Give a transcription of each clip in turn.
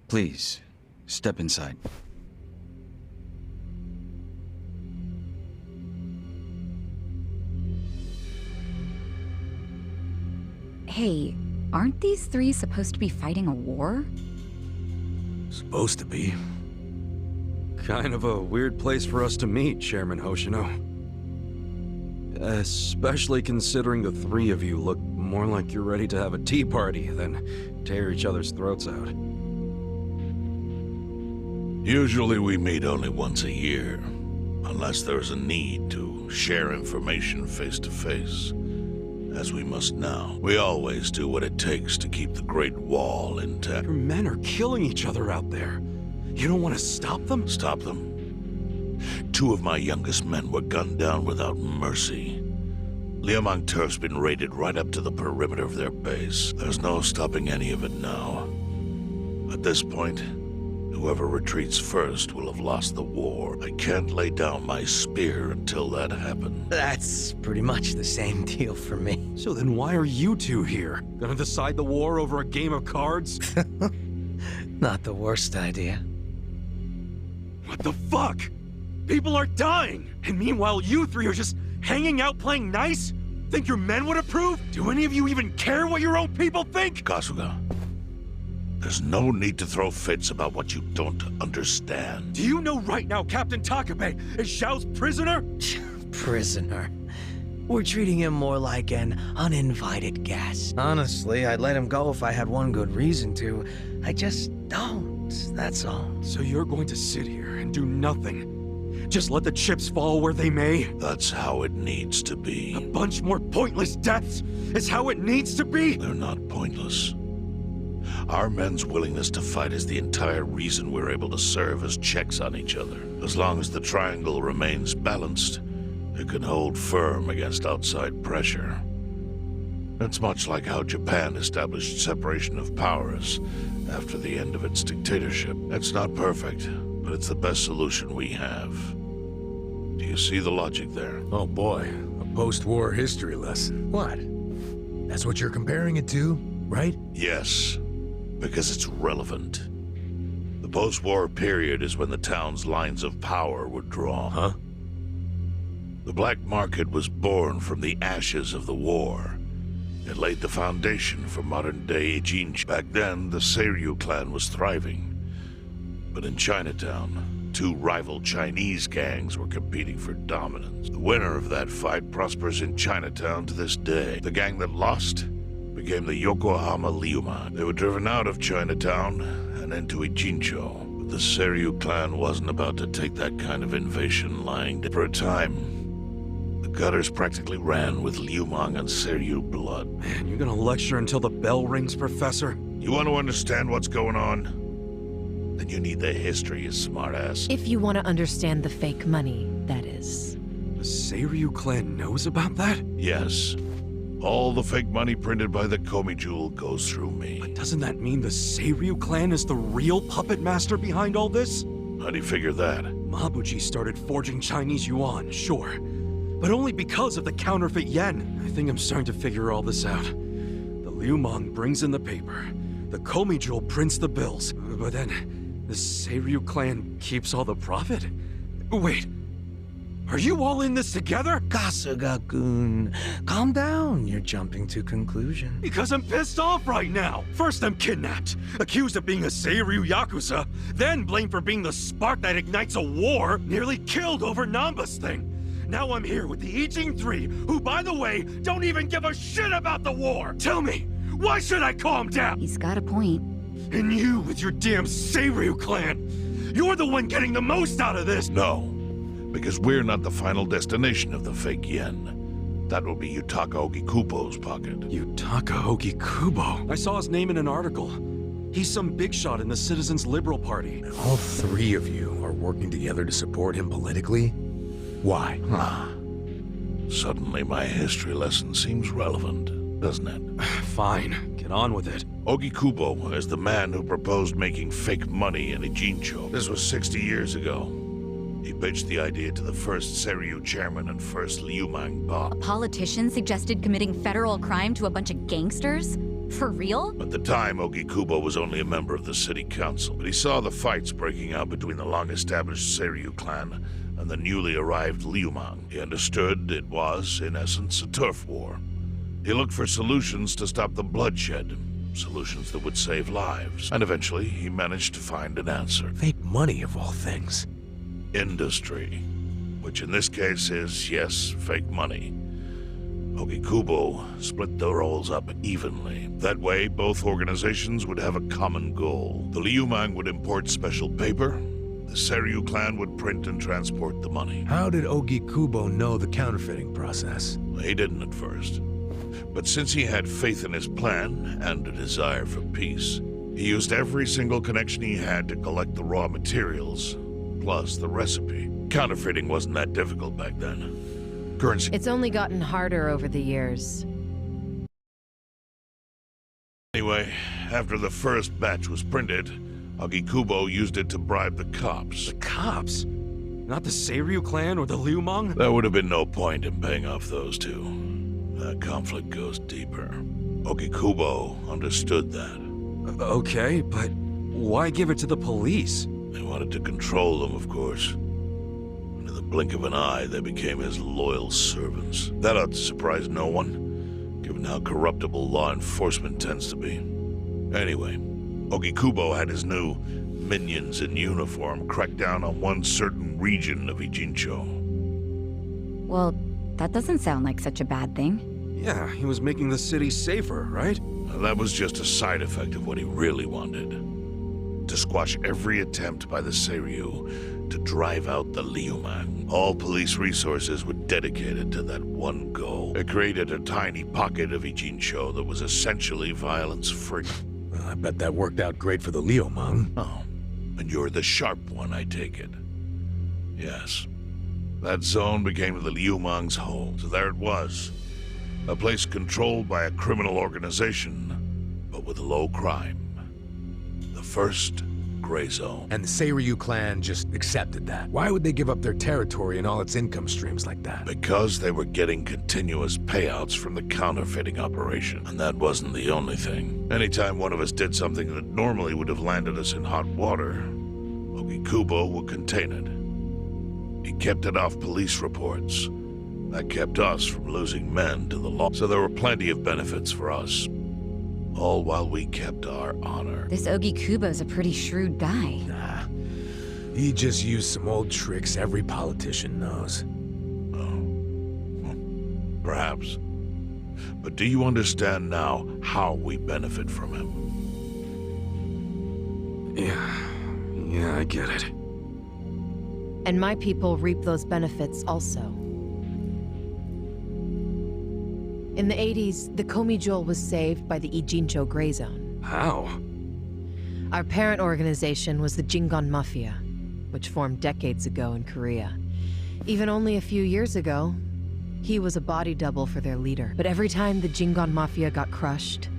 Please, step inside. Hey, aren't these three supposed to be fighting a war? Supposed to be. Kind of a weird place for us to meet, Chairman Hoshino. Especially considering the three of you look more like you're ready to have a tea party than tear each other's throats out. Usually we meet only once a year, unless there's a need to share information face to face. As we must now. We always do what it takes to keep the Great Wall intact. Your men are killing each other out there. You don't want to stop them? Stop them? 2 of my youngest men were gunned down without mercy. Liumang Turf's been raided right up to the perimeter of their base. There's no stopping any of it now. At this point, whoever retreats first will have lost the war. I can't lay down my spear until that happens. That's pretty much the same deal for me. So then why are you two here? Gonna decide the war over a game of cards? Not the worst idea. What the fuck? People are dying! And meanwhile you three are just hanging out playing nice? Think your men would approve? Do any of you even care what your own people think? Kasuga, there's no need to throw fits about what you don't understand. Do you know right now Captain Takabe is Xiao's prisoner? Prisoner. We're treating him more like an uninvited guest. Honestly, I'd let him go if I had one good reason to. I just don't, that's all. So you're going to sit here and do nothing? Just let the chips fall where they may? That's how it needs to be. A bunch more pointless deaths is how it needs to be? They're not pointless. Our men's willingness to fight is the entire reason we're able to serve as checks on each other. As long as the triangle remains balanced, it can hold firm against outside pressure. It's much like how Japan established separation of powers after the end of its dictatorship. It's not perfect, but it's the best solution we have. Do you see the logic there? Oh boy, a post-war history lesson. What? That's what you're comparing it to, right? Yes, because it's relevant. The post-war period is when the town's lines of power were drawn. Huh? The black market was born from the ashes of the war. It laid the foundation for modern-day Ijinchi. Back then, the Seiryu clan was thriving. But in Chinatown, 2 rival Chinese gangs were competing for dominance. The winner of that fight prospers in Chinatown to this day. The gang that lost became the Yokohama Liumang. They were driven out of Chinatown and into Ijincho. But the Seiryu clan wasn't about to take that kind of invasion lying down. For a time, the gutters practically ran with Liumang and Seiryu blood. Man, you're gonna lecture until the bell rings, Professor? You want to understand what's going on? Then you need the history, you smartass. If you want to understand the fake money, that is. The Seiryu clan knows about that? Yes. All the fake money printed by the Komi Jewel goes through me. But doesn't that mean the Seiryu clan is the real puppet master behind all this? How do you figure that? Mabuji started forging Chinese yuan, sure. But only because of the counterfeit yen. I think I'm starting to figure all this out. The Liumang brings in the paper. The Komi Jewel prints the bills. But then, the Seiryu clan keeps all the profit? Wait, are you all in this together? Kasuga-kun, calm down. You're jumping to conclusions. Because I'm pissed off right now. First I'm kidnapped, accused of being a Seiryu Yakuza, then blamed for being the spark that ignites a war, nearly killed over Namba's thing. Now I'm here with the Ijin 3, who, by the way, don't even give a shit about the war! Tell me, why should I calm down? He's got a point. And you with your damn Seiryu clan! You're the one getting the most out of this! No, because we're not the final destination of the fake yen. That will be Yutaka Ogikubo's pocket. Yutaka Ogikubo? I saw his name in an article. He's some big shot in the Citizens Liberal Party. All 3 of you are working together to support him politically? Why? Suddenly my history lesson seems relevant, doesn't it? Fine, get on with it. Ogikubo is the man who proposed making fake money in Ijincho. This was 60 years ago. He pitched the idea to the first Seiryu chairman and first Liumang boss. A politician suggested committing federal crime to a bunch of gangsters? For real? At the time, Ogikubo was only a member of the city council, but he saw the fights breaking out between the long-established Seiryu clan and the newly arrived Liumang. He understood it was, in essence, a turf war. He looked for solutions to stop the bloodshed, solutions that would save lives. And eventually, he managed to find an answer. Fake money, of all things. Industry. Which in this case is, yes, fake money. Ogikubo split the roles up evenly. That way, both organizations would have a common goal. The Liumang would import special paper. The Seiryu clan would print and transport the money. How did Ogikubo know the counterfeiting process? He didn't at first. But since he had faith in his plan and a desire for peace, he used every single connection he had to collect the raw materials, plus the recipe. Counterfeiting wasn't that difficult back then. Currency. It's only gotten harder over the years. Anyway, after the first batch was printed, Ogikubo used it to bribe the cops. The cops? Not the Seiryu clan or the Liumang? There would have been no point in paying off those two. That conflict goes deeper. Ogikubo understood that. Okay, but why give it to the police? They wanted to control them, of course. And in the blink of an eye, they became his loyal servants. That ought to surprise no one, given how corruptible law enforcement tends to be. Anyway, Ogikubo had his new minions in uniform crack down on one certain region of Ijincho. Well, that doesn't sound like such a bad thing. Yeah, he was making the city safer, right? Now, that was just a side effect of what he really wanted. To squash every attempt by the Seiryu to drive out the Liumang. All police resources were dedicated to that one goal. It created a tiny pocket of Ijincho that was essentially violence-free. Well, I bet that worked out great for the Liumang. Oh, and you're the sharp one, I take it. Yes. That zone became the Liumang's home, so there it was. A place controlled by a criminal organization, but with low crime. The first gray zone. And the Seiryu clan just accepted that. Why would they give up their territory and all its income streams like that? Because they were getting continuous payouts from the counterfeiting operation. And that wasn't the only thing. Anytime one of us did something that normally would have landed us in hot water, Ogikubo would contain it. He kept it off police reports. That kept us from losing men to the law. So there were plenty of benefits for us. All while we kept our honor. This Ogikubo's a pretty shrewd guy. Nah. He just used some old tricks every politician knows. Oh. Perhaps. But do you understand now how we benefit from him? Yeah, I get it. And my people reap those benefits also. In the 80s, the Komi Jewel was saved by the Ijincho Gray Zone. How? Our parent organization was the Jingon Mafia, which formed decades ago in Korea. Even only a few years ago, he was a body double for their leader. But every time the Jingon Mafia got crushed,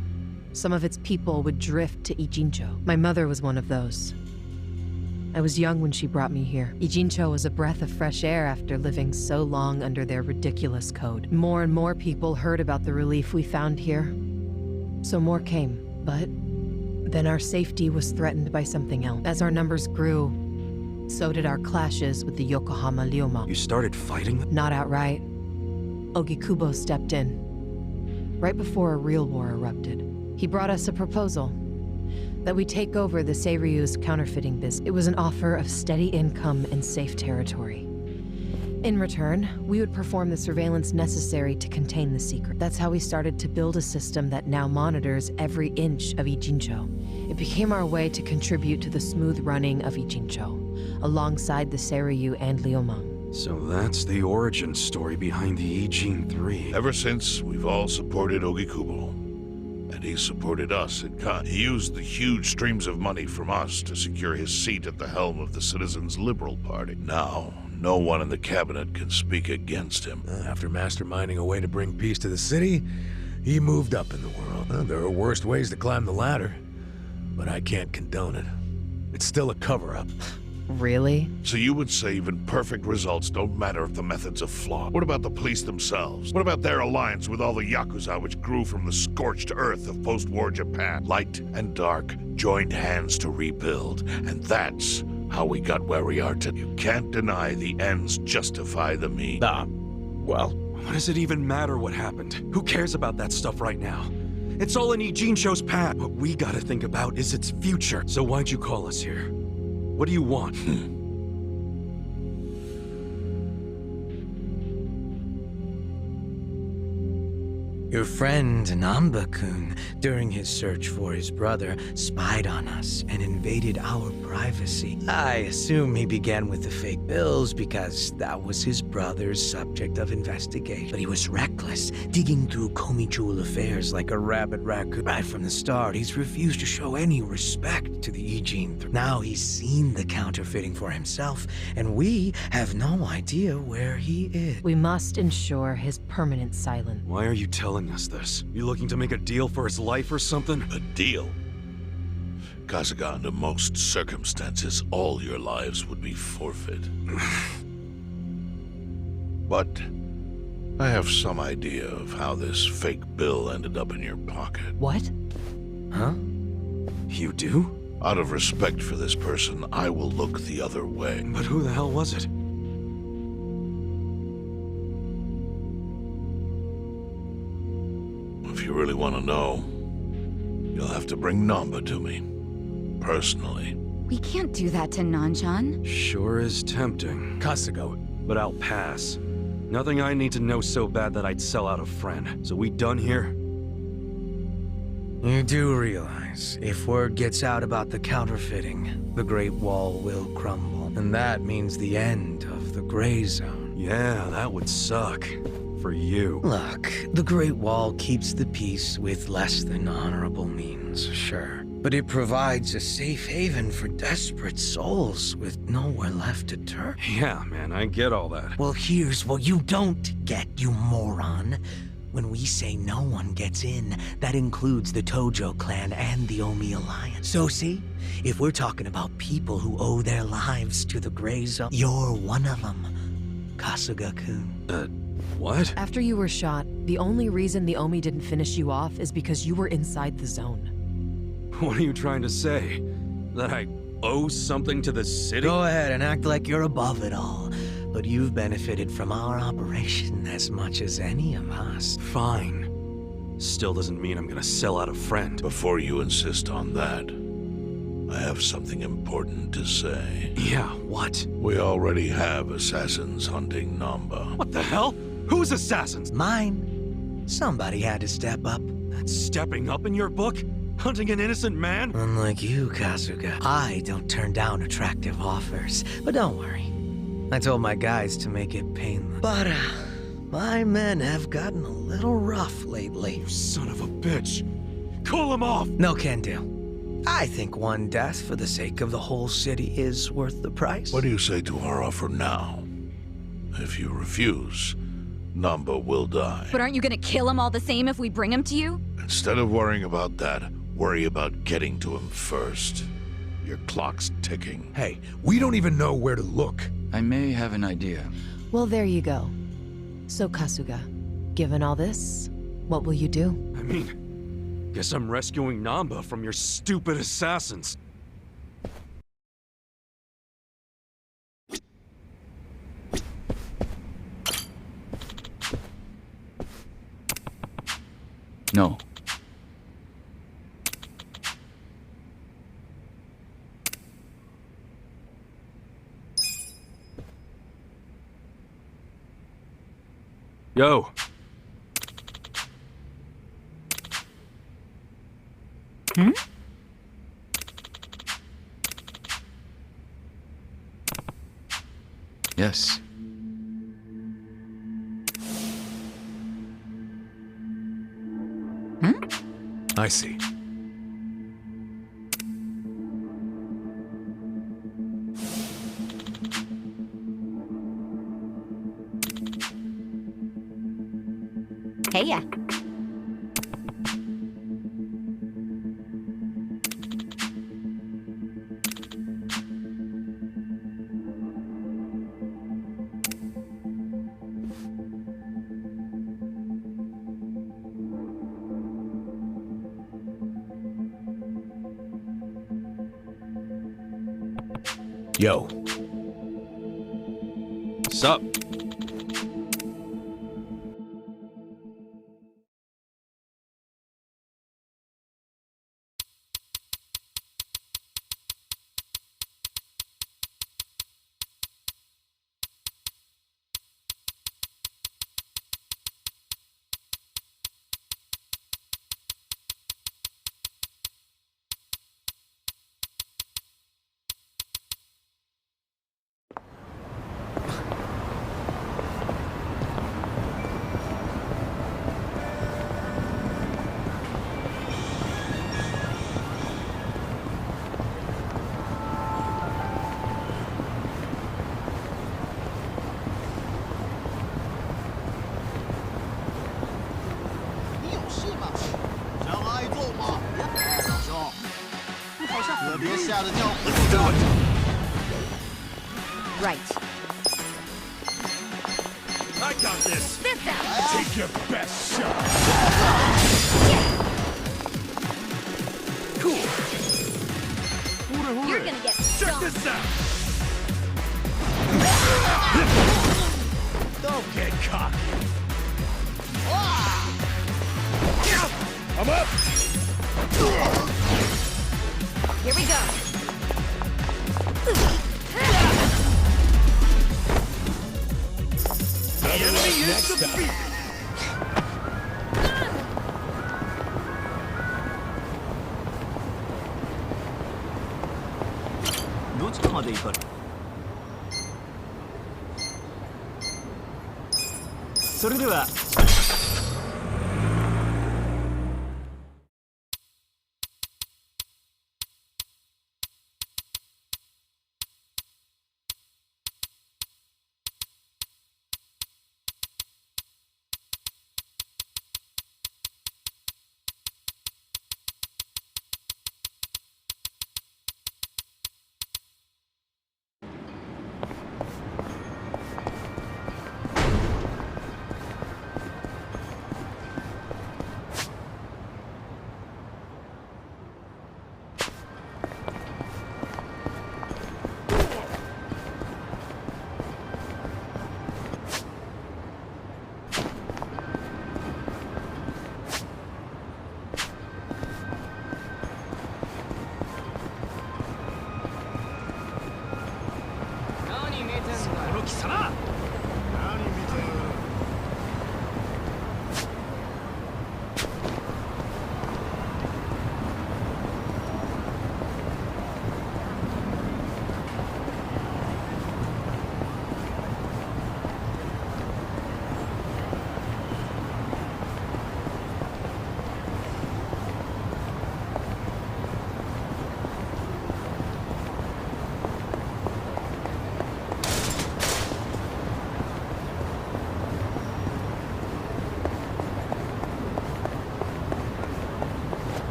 some of its people would drift to Ijincho. My mother was one of those. I was young when she brought me here. Ijincho was a breath of fresh air after living so long under their ridiculous code. More and more people heard about the relief we found here, so more came. But then our safety was threatened by something else. As our numbers grew, so did our clashes with the Yokohama Liumang. You started fighting them? Not outright. Ogikubo stepped in, right before a real war erupted. He brought us a proposal. That we take over the Seiryu's counterfeiting business. It was an offer of steady income and safe territory. In return, we would perform the surveillance necessary to contain the secret. That's how we started to build a system that now monitors every inch of Ijincho. It became our way to contribute to the smooth running of Ijincho, alongside the Seiryu and Liumang. So that's the origin story behind the Ijin 3. Ever since, we've all supported Ogikubo. And he supported us in kind. He used the huge streams of money from us to secure his seat at the helm of the Citizens' Liberal Party. Now, no one in the cabinet can speak against him. After masterminding a way to bring peace to the city, he moved up in the world. There are worse ways to climb the ladder, but I can't condone it. It's still a cover-up. Really? So you would say even perfect results don't matter if the methods are flawed. What about the police themselves? What about their alliance with all the Yakuza which grew from the scorched earth of post-war Japan? Light and dark joined hands to rebuild, and that's how we got where we are today. You can't deny the ends justify the means. Well, What does it even matter what happened? Who cares about that stuff right now? It's all in Ijincho's past. What we gotta think about is its future. So why'd you call us here? What do you want? Your friend Namba-kun, during his search for his brother, spied on us and invaded our privacy. I assume he began with the fake bills because that was his brother's subject of investigation. But he was reckless, digging through Komi affairs like a rabid raccoon. Right from the start, he's refused to show any respect to the Ijin. Now he's seen the counterfeiting for himself, and we have no idea where he is. We must ensure his permanent silence. Why are you telling us this? You looking to make a deal for his life or something? A deal? Kasuga, under most circumstances, all your lives would be forfeit. But I have some idea of how this fake bill ended up in your pocket. What? Huh? You do? Out of respect for this person, I will look the other way. But who the hell was it? If you really want to know, you'll have to bring Namba to me. Personally. We can't do that to Nanchan. Sure is tempting. Kasuga, But I'll pass. Nothing I need to know so bad that I'd sell out a friend. So we done here? You do realize, if word gets out about the counterfeiting, the Great Wall will crumble. And that means the end of the Gray Zone. Yeah, that would suck. For you. Look, the Great Wall keeps the peace with less than honorable means, sure. But it provides a safe haven for desperate souls with nowhere left to turn. Yeah, man, I get all that. Well, here's what you don't get, you moron. When we say no one gets in, that includes the Tojo clan and the Omi Alliance. So see, if we're talking about people who owe their lives to the Gray Zone, you're one of them, Kasuga-kun. What? After you were shot, the only reason the Omi didn't finish you off is because you were inside the zone. What are you trying to say? That I owe something to the city? Go ahead and act like you're above it all. But you've benefited from our operation as much as any of us. Fine. Still doesn't mean I'm gonna sell out a friend. Before you insist on that, I have something important to say. Yeah, what? We already have assassins hunting Namba. What the hell? Who's assassins? Mine. Somebody had to step up. That's stepping up in your book? Hunting an innocent man? Unlike you, Kasuga, I don't turn down attractive offers. But don't worry. I told my guys to make it painless. But, my men have gotten a little rough lately. You son of a bitch. Call him off! No can do. I think one death for the sake of the whole city is worth the price. What do you say to our offer now? If you refuse, Namba will die. But aren't you gonna kill him all the same if we bring him to you? Instead of worrying about that, worry about getting to him first. Your clock's ticking. hey, we don't even know where to look. I may have an idea. Well, there you go. So, Kasuga, given all this, what will you do? I mean, guess I'm rescuing Namba from your stupid assassins. No. Yo. Yes. I see. Hey, yeah. Yo. Sup? Right. I got this! This out! Take your best shot. Cool! You're gonna get Check stomped. this out! Don't get cocky. I'm up. Here we go. The enemy is defeated!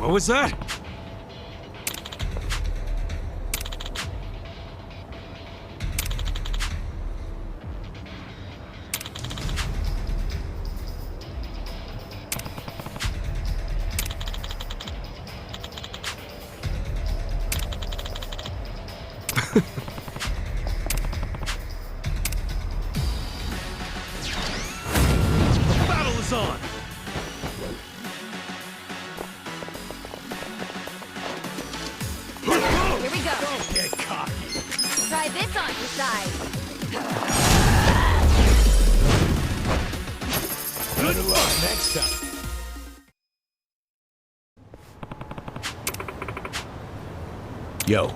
What was that? Battle is on! Here we go. Don't get cocky. Try this on your side. Good luck next time. Yo.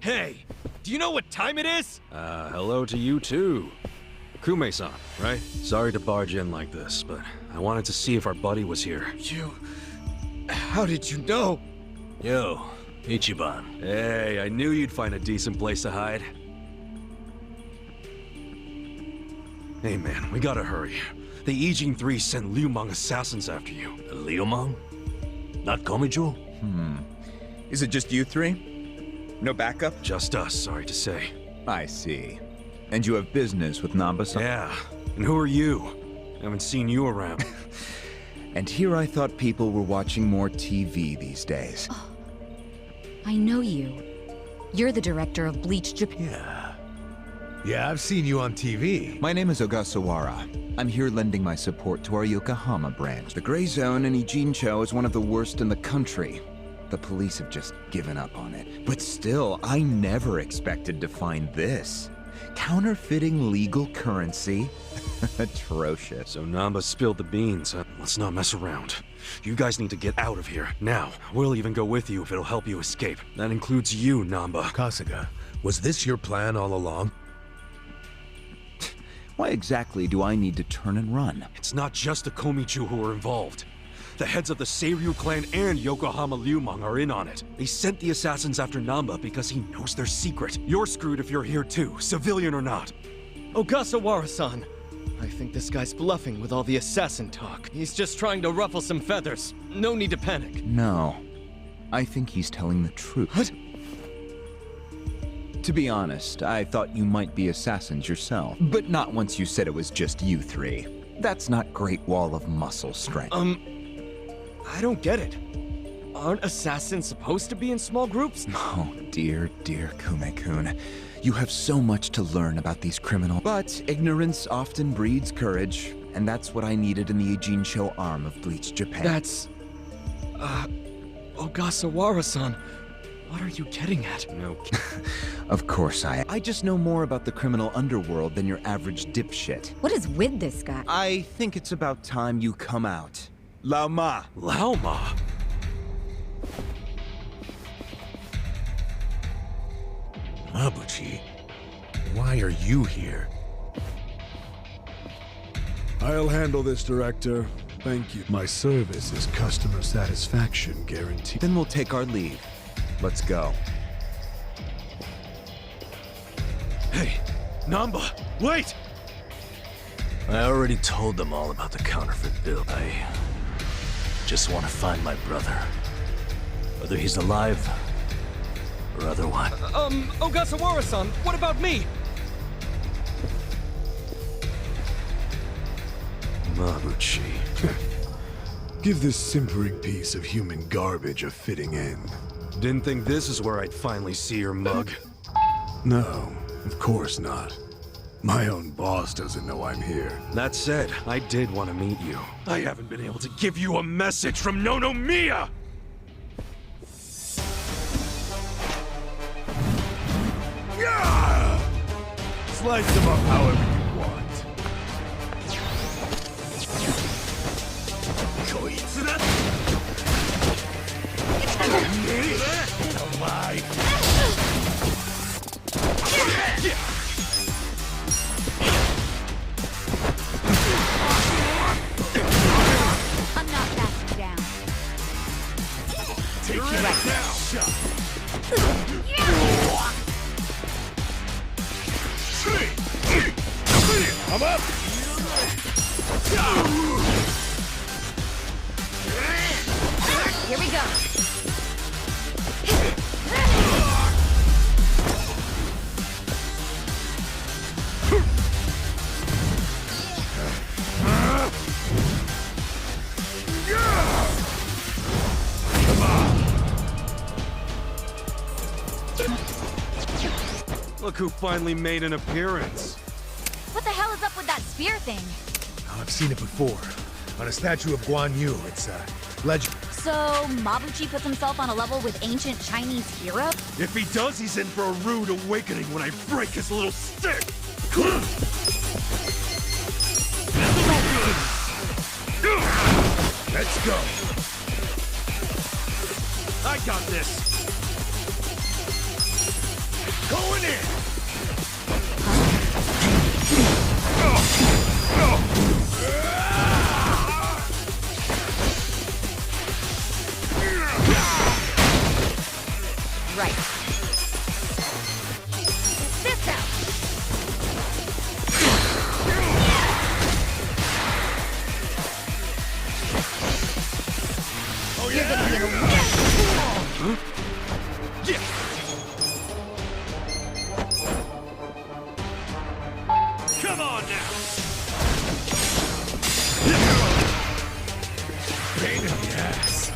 Hey, do you know what time it is? Hello to you too. Kume-san, right? Sorry to barge in like this, but I wanted to see if our buddy was here. How did you know? Yo, Ichiban. Hey, I knew you'd find a decent place to hide. Hey man, we gotta hurry. The Ijin 3 sent Liu Mang assassins after you. Liu Mang? Not Komijo? Is it just you three? No backup? Just us, sorry to say. I see. And you have business with Namba-san? Yeah, and who are you? Haven't seen you around. And here I thought people were watching more TV these days. I know you. You're the director of Bleach Japan. Yeah, I've seen you on TV. My name is Ogasawara. I'm here lending my support to our Yokohama branch. The Gray Zone in Ijincho is one of the worst in the country. The police have just given up on it. But still, I never expected to find this. Counterfeiting legal currency? Atrocious. So Namba spilled the beans. Let's not mess around. You guys need to get out of here, now. We'll even go with you if it'll help you escape. That includes you, Namba. Kasuga, was this your plan all along? Why exactly do I need to turn and run? It's not just the Komichu who are involved. The heads of the Seiryu clan and Yokohama Liu Mang are in on it. They sent the assassins after Namba because he knows their secret. You're screwed if you're here too, civilian or not. Ogasawara-san. I think this guy's bluffing with all the assassin talk. He's just trying to ruffle some feathers. No need to panic. No. I think he's telling the truth. What? To be honest, I thought you might be assassins yourself. But not once you said it was just you three. That's not Great Wall of muscle strength. I don't get it. Aren't assassins supposed to be in small groups? Oh, dear Kume-kun. You have so much to learn about these criminals. But ignorance often breeds courage, and that's what I needed in the Ijincho arm of Bleach Japan. That's... Ogasawara-san. What are you getting at? No. Of course I just know more about the criminal underworld than your average dipshit. What is with this guy? I think it's about time you come out. Lao Ma. Lao Ma? Mabuchi, why are you here? I'll handle this, Director. Thank you. My service is customer satisfaction guaranteed. Then we'll take our leave. Let's go. Hey, Namba, wait! I already told them all about the counterfeit bill. I just want to find my brother. Whether he's alive or otherwise. Ogasawara-san, what about me? Mabuchi. Give this simpering piece of human garbage a fitting end. Didn't think this is where I'd finally see your mug. No, of course not. My own boss doesn't know I'm here. That said, I did want to meet you. I haven't been able to give you a message from Nonomiya! Yeah! Slice them up however you want. I'm not backing down. Take it right now. I'm up. Here we go. Look who finally made an appearance. What the hell is up with that spear thing? Oh, I've seen it before. On a statue of Guan Yu. It's legend. So, Mabuchi puts himself on a level with ancient Chinese hero? If he does, he's in for a rude awakening when I break his little stick! Let's go! I got this! Going in! Right. This out! Oh, You're gonna be in a Huh? Yeah! Come on now! Pain in the ass.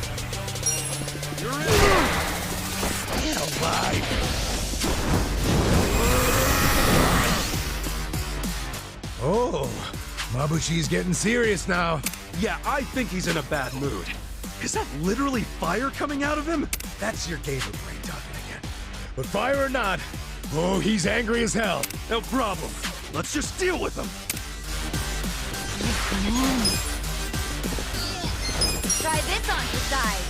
You're in! Get alive! Oh, Mabuchi's getting serious now. Yeah, I think he's in a bad mood. Is that literally fire coming out of him? That's your gamer brain talking again. But fire or not, oh, he's angry as hell. No problem. Let's just deal with him. Try this on for size.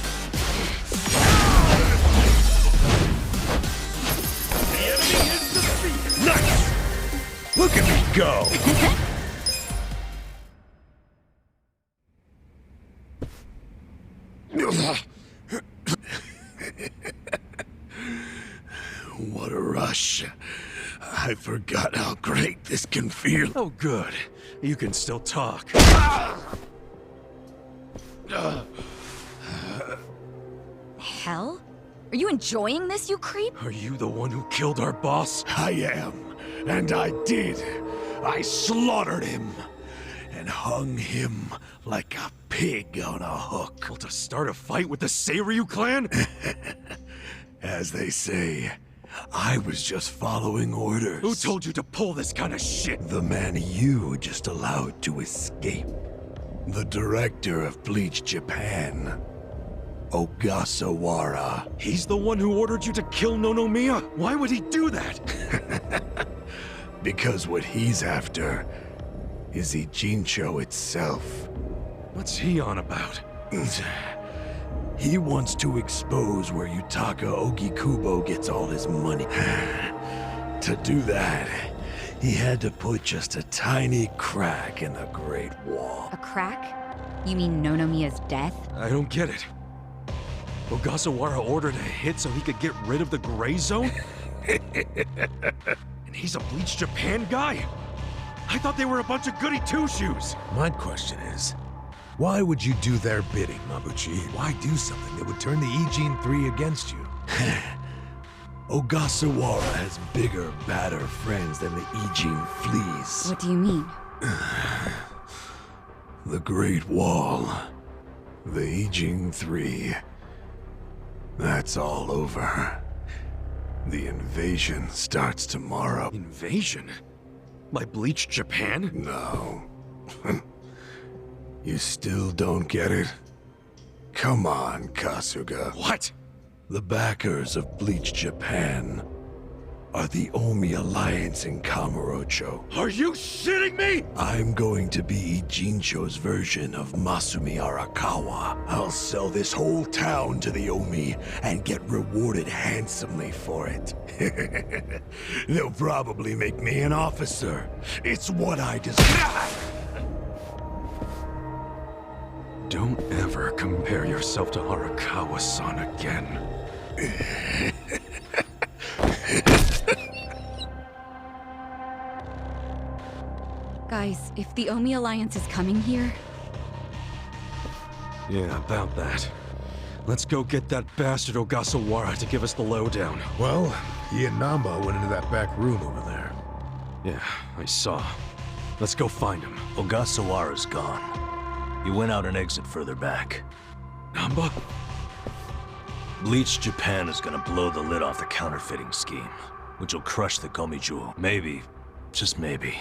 The enemy is defeated. Nice! Look at me go! What a rush. I forgot how great this can feel. Oh, good. You can still talk. Hell? Are you enjoying this, you creep? Are you the one who killed our boss? I am, and I did. I slaughtered him and hung him like a pig on a hook. Well, to start a fight with the Seiryu clan? As they say, I was just following orders. Who told you to pull this kind of shit? The man you just allowed to escape. The director of Bleach Japan, Ogasawara. He's the one who ordered you to kill Nonomiya? Why would he do that? Because what he's after is Ijincho itself. What's he on about? He wants to expose where Yutaka Ogikubo gets all his money. To do that, he had to put just a tiny crack in the Great Wall. A crack? You mean Nonomiya's death? I don't get it. Ogasawara ordered a hit so he could get rid of the Gray Zone? And he's a Bleach Japan guy? I thought they were a bunch of goody two-shoes. My question is, why would you do their bidding, Mabuchi? Why do something that would turn the Ijin 3 against you? Ogasawara has bigger, badder friends than the Ijin fleas. What do you mean? The Great Wall. The Ijin 3. That's all over. The invasion starts tomorrow. Invasion? By Bleach Japan? No. You still don't get it? Come on, Kasuga. What? The backers of Bleach Japan are the Omi Alliance in Kamurocho. Are you shitting me? I'm going to be Ijincho's version of Masumi Arakawa. I'll sell this whole town to the Omi and get rewarded handsomely for it. They'll probably make me an officer. It's what I deserve. Don't ever compare yourself to Arakawa-san again. Guys, if the Omi Alliance is coming here... Yeah, about that. Let's go get that bastard Ogasawara to give us the lowdown. Well, he and Namba went into that back room over there. Yeah, I saw. Let's go find him. Ogasawara's gone. He went out an exit further back. Namba? Bleach Japan is gonna blow the lid off the counterfeiting scheme, which will crush the Gomi Jewel. Maybe, just maybe,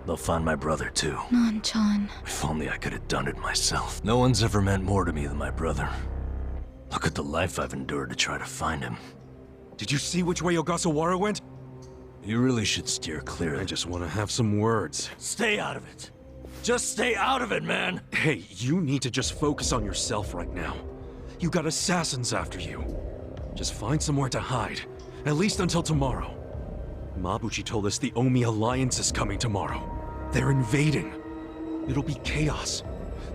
they'll find my brother too. Nan-chan. If only I could have done it myself. No one's ever meant more to me than my brother. Look at the life I've endured to try to find him. Did you see which way Ogasawara went? You really should steer clear. I just want to have some words. Stay out of it. Just stay out of it, man. Hey, you need to just focus on yourself right now. You got assassins after you. Just find somewhere to hide, at least until tomorrow. Mabuchi told us the Omi Alliance is coming tomorrow. They're invading. It'll be chaos.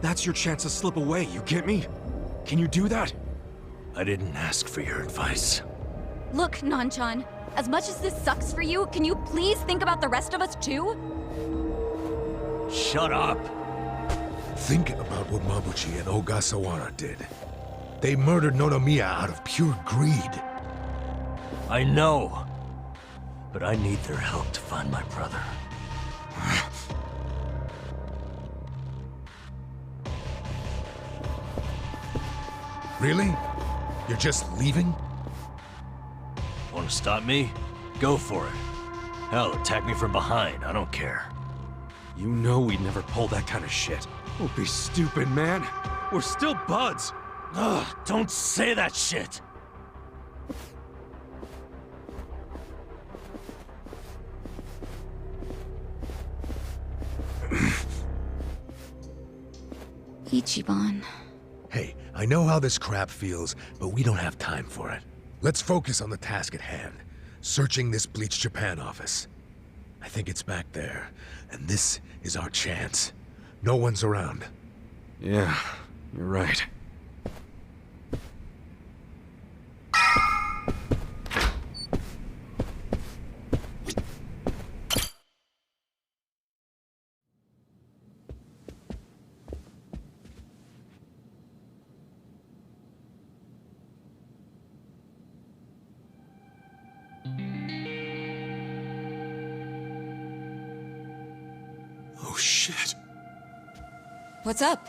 That's your chance to slip away, you get me? Can you do that? I didn't ask for your advice. Look, Nan-chan, as much as this sucks for you, can you please think about the rest of us too? Shut up! Think about what Mabuchi and Ogasawara did. They murdered Nonomiya out of pure greed. I know. But I need their help to find my brother. Really? You're just leaving? Want to stop me? Go for it. Hell, attack me from behind. I don't care. You know we'd never pull that kind of shit. Don't be stupid, man. We're still buds. Ugh, don't say that shit! Ichiban. Hey, I know how this crap feels, but we don't have time for it. Let's focus on the task at hand. Searching this Bleach Japan office. I think it's back there, and this is our chance. No one's around. Yeah, you're right. Oh shit. What's up?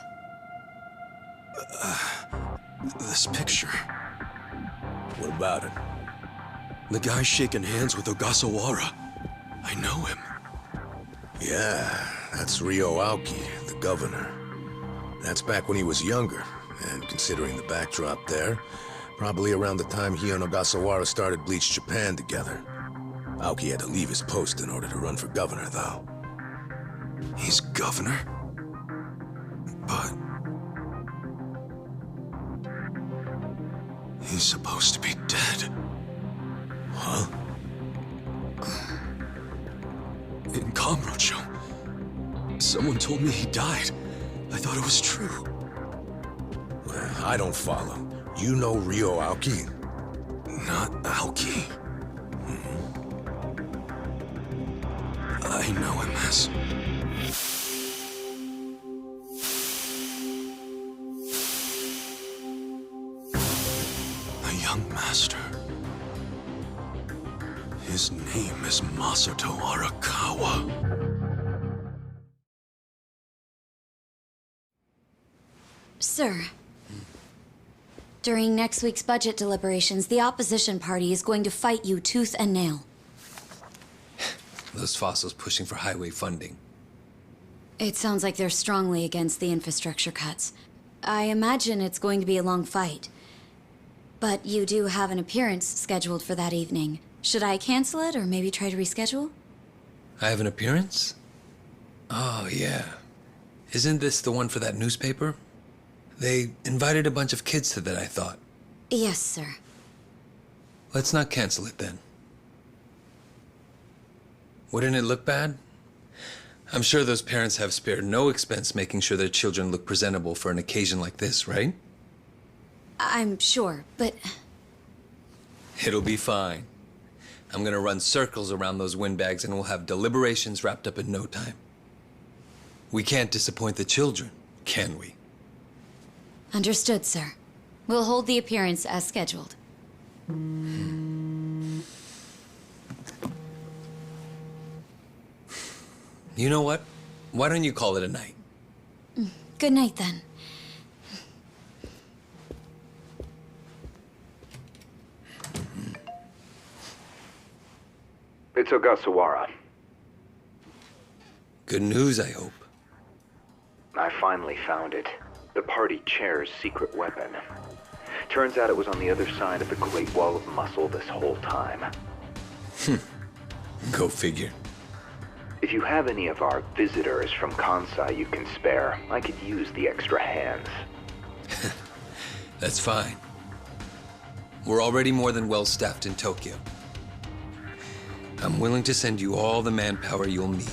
This picture. What about it? The guy shaking hands with Ogasawara. I know him. Yeah, that's Ryo Aoki, the governor. That's back when he was younger, and considering the backdrop there, probably around the time he and Ogasawara started Bleach Japan together. Aoki had to leave his post in order to run for governor, though. He's governor? But... he's supposed to be dead. Huh? In Kamurocho. Someone told me he died. I thought it was true. Well, I don't follow. You know Ryo Aoki? Not Aoki. I know him as... a young master. His name is Masato Arakawa. Sir, during next week's budget deliberations, the opposition party is going to fight you tooth and nail. Those fossils pushing for highway funding. It sounds like they're strongly against the infrastructure cuts. I imagine it's going to be a long fight. But you do have an appearance scheduled for that evening. Should I cancel it or maybe try to reschedule? I have an appearance? Oh, yeah. Isn't this the one for that newspaper? They invited a bunch of kids to that, I thought. Yes, sir. Let's not cancel it then. Wouldn't it look bad? I'm sure those parents have spared no expense making sure their children look presentable for an occasion like this, right? I'm sure, but... It'll be fine. I'm gonna run circles around those windbags and we'll have deliberations wrapped up in no time. We can't disappoint the children, can we? Understood, sir. We'll hold the appearance as scheduled. You know what? Why don't you call it a night? Good night, then. It's Ogasawara. Good news, I hope. I finally found it. The party chair's secret weapon. Turns out it was on the other side of the Great Wall of Muscle this whole time. Go figure. If you have any of our visitors from Kansai you can spare, I could use the extra hands. That's fine. We're already more than well-staffed in Tokyo. I'm willing to send you all the manpower you'll need.